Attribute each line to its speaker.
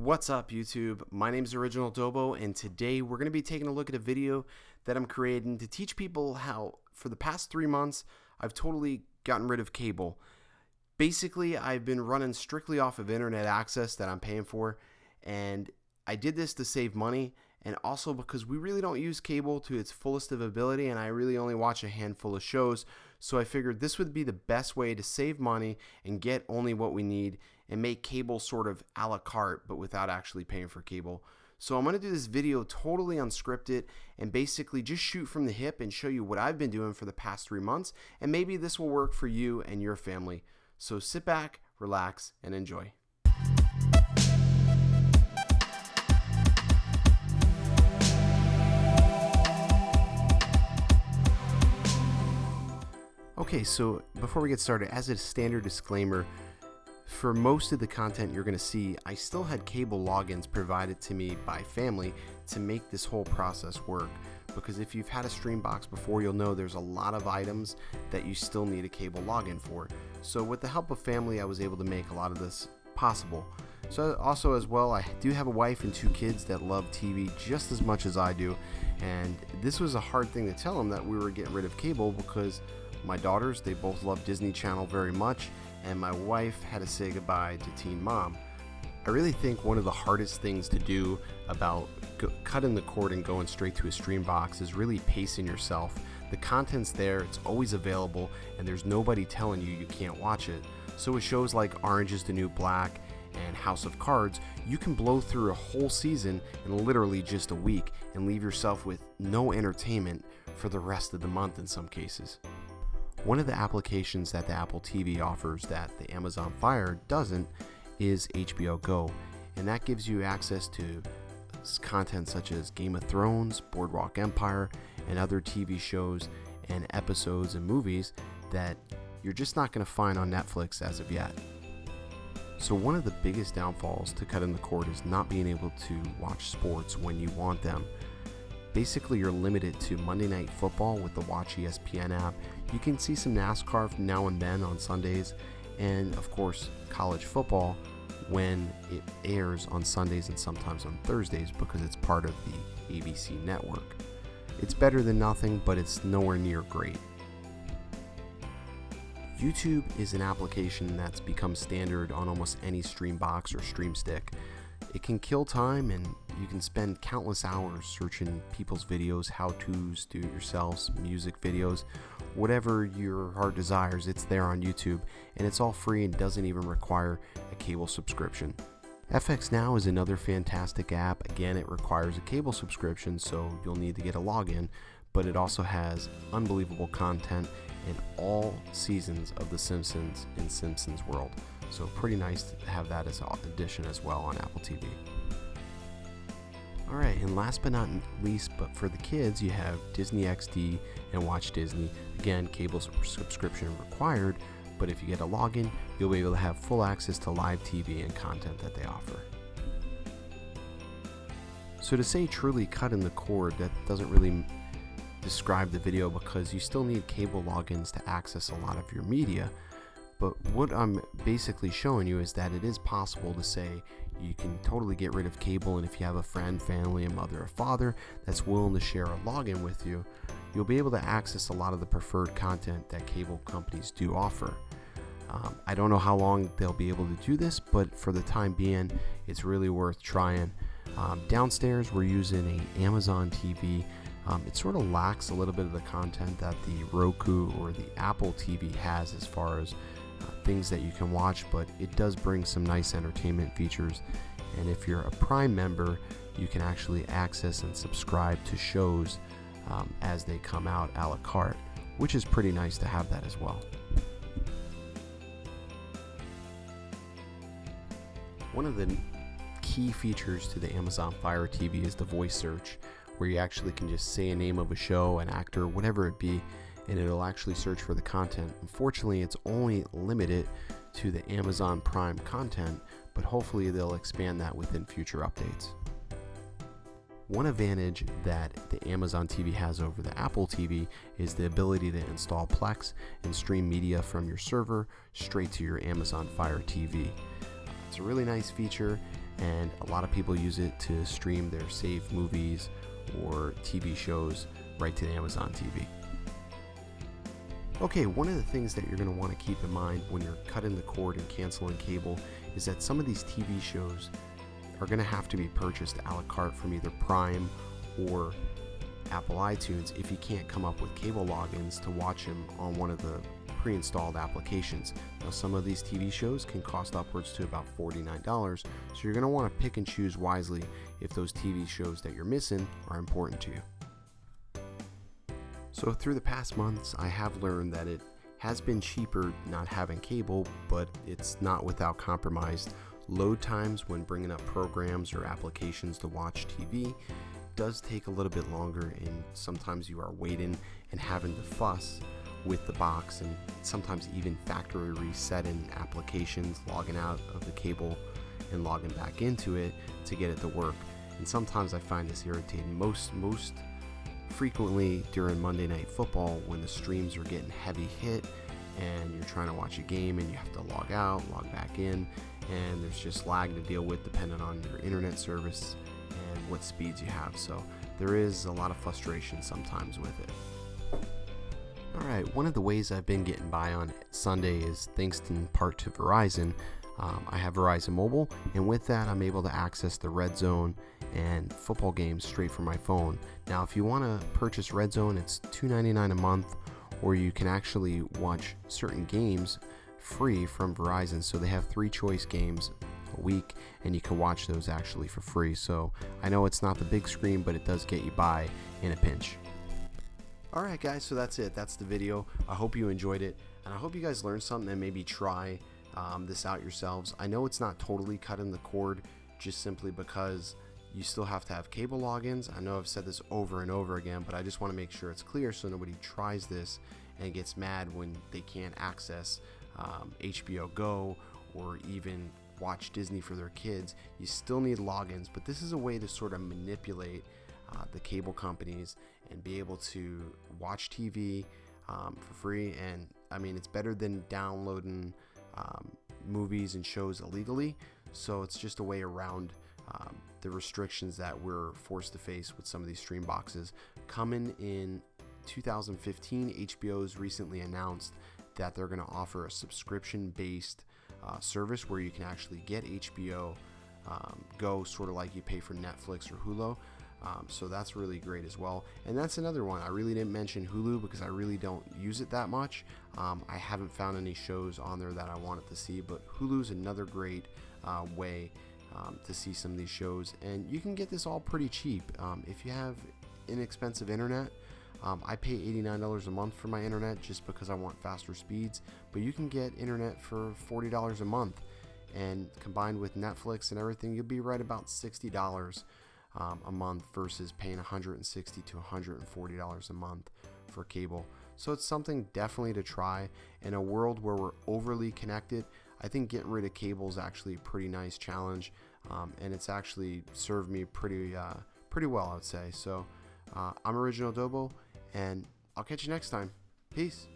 Speaker 1: What's up, YouTube? My name is Original Dobo, and today we're going to be taking a look at a video that I'm creating to teach people how, for the past 3 months, I've totally gotten rid of cable. Basically, I've been running strictly off of internet access that I'm paying for, and I did this to save money, and also because we really don't use cable to its fullest of ability, and I really only watch a handful of shows, so I figured this would be the best way to save money and get only what we need and make cable sort of a la carte, but without actually paying for cable. So I'm going to do this video totally unscripted and basically just shoot from the hip and show you what I've been doing for the past 3 months, and maybe this will work for you and your family. So sit back, relax, and enjoy. Okay, so before we get started, as a standard disclaimer, for most of the content you're going to see, I still had cable logins provided to me by family to make this whole process work. Because if you've had a Streambox before, you'll know there's a lot of items that you still need a cable login for. So with the help of family, I was able to make a lot of this possible. So also as well, I do have a wife and 2 kids that love TV just as much as I do. And this was a hard thing to tell them, that we were getting rid of cable, because my daughters, they both love Disney Channel very much, and my wife had to say goodbye to Teen Mom. I really think one of the hardest things to do about cutting the cord and going straight to a Streambox is really pacing yourself. The content's there, it's always available, and there's nobody telling you you can't watch it. So with shows like Orange is the New Black and House of Cards, you can blow through a whole season in literally just a week and leave yourself with no entertainment for the rest of the month in some cases. One of the applications that the Apple TV offers that the Amazon Fire doesn't is HBO Go, and that gives you access to content such as Game of Thrones, Boardwalk Empire, and other TV shows and episodes and movies that you're just not going to find on Netflix as of yet. So one of the biggest downfalls to cutting the cord is not being able to watch sports when you want them. Basically, you're limited to Monday Night Football with the Watch ESPN app. You can see some NASCAR from now and then on Sundays, and of course college football when it airs on Sundays and sometimes on Thursdays because it's part of the ABC network. It's better than nothing, but it's nowhere near great. YouTube is an application that's become standard on almost any Streambox or Streamstick. It can kill time, and you can spend countless hours searching people's videos, how-tos, do-it-yourselves, music videos, whatever your heart desires. It's there on YouTube, and it's all free and doesn't even require a cable subscription. FX Now is another fantastic app. Again, it requires a cable subscription, so you'll need to get a login, but it also has unbelievable content in all seasons of The Simpsons in Simpsons World. So pretty nice to have that as an addition as well on Apple TV. Alright, and last but not least, but for the kids, you have Disney XD and Watch Disney. Again, cable subscription required, but if you get a login, you'll be able to have full access to live TV and content that they offer. So to say truly cutting the cord, that doesn't really describe the video, because you still need cable logins to access a lot of your media. But what I'm basically showing you is that it is possible to say you can totally get rid of cable, and if you have a friend, family, a mother, or father that's willing to share a login with you, you'll be able to access a lot of the preferred content that cable companies do offer. I don't know how long they'll be able to do this, but for the time being, it's really worth trying. Downstairs, we're using an Amazon TV. It sort of lacks a little bit of the content that the Roku or the Apple TV has as far as things that you can watch, but it does bring some nice entertainment features. And if you're a Prime member, you can actually access and subscribe to shows as they come out a la carte, which is pretty nice to have that as well. One of the key features to the Amazon Fire TV is the voice search, where you actually can just say a name of a show, an actor, whatever it be, and it'll actually search for the content. Unfortunately, it's only limited to the Amazon Prime content, but hopefully they'll expand that within future updates. One advantage that the Amazon TV has over the Apple TV is the ability to install Plex and stream media from your server straight to your Amazon Fire TV. It's a really nice feature, and a lot of people use it to stream their saved movies or TV shows right to the Amazon TV. Okay, one of the things that you're going to want to keep in mind when you're cutting the cord and canceling cable is that some of these TV shows are going to have to be purchased a la carte from either Prime or Apple iTunes if you can't come up with cable logins to watch them on one of the pre-installed applications. Now, some of these TV shows can cost upwards to about $49, so you're going to want to pick and choose wisely if those TV shows that you're missing are important to you. So through the past months, I have learned that it has been cheaper not having cable, but it's not without compromise. Load times when bringing up programs or applications to watch TV does take a little bit longer, and sometimes you are waiting and having to fuss with the box, and sometimes even factory resetting applications, logging out of the cable and logging back into it to get it to work. And sometimes I find this irritating, most frequently during Monday Night Football, when the streams are getting heavy hit and you're trying to watch a game and you have to log out, log back in, and there's just lag to deal with depending on your internet service and what speeds you have. So there is a lot of frustration sometimes with it. Alright, one of the ways I've been getting by on Sunday is thanks in part to Verizon. I have Verizon Mobile, and with that I'm able to access the Red Zone and football games straight from my phone. Now if you want to purchase Red Zone, it's $2.99 a month, or you can actually watch certain games free from Verizon. So they have 3 choice games a week, and you can watch those actually for free. So I know it's not the big screen, but it does get you by in a pinch. Alright guys, so that's it. That's the video. I hope you enjoyed it, and I hope you guys learned something and maybe try this out yourselves. I know it's not totally cutting the cord, just simply because you still have to have cable logins. I know I've said this over and over again, but I just want to make sure it's clear so nobody tries this and gets mad when they can't access HBO Go or even watch Disney for their kids. You still need logins, but this is a way to sort of manipulate the cable companies and be able to watch TV for free. And I mean, it's better than downloading movies and shows illegally, so it's just a way around the restrictions that we're forced to face with some of these stream boxes. Coming in 2015, HBO's recently announced that they're going to offer a subscription-based service where you can actually get HBO Go, sort of like you pay for Netflix or Hulu. So that's really great as well. And that's another one. I really didn't mention Hulu because I really don't use it that much. I haven't found any shows on there that I wanted to see, but Hulu's another great way to see some of these shows. And you can get this all pretty cheap. If you have inexpensive internet, I pay $89 a month for my internet just because I want faster speeds, but you can get internet for $40 a month. And combined with Netflix and everything, you'll be right about $60 a month versus paying $160 to $140 a month for cable. So it's something definitely to try. In a world where we're overly connected, I think getting rid of cable is actually a pretty nice challenge, and it's actually served me pretty well, I would say. So I'm Original Dobo, and I'll catch you next time. Peace.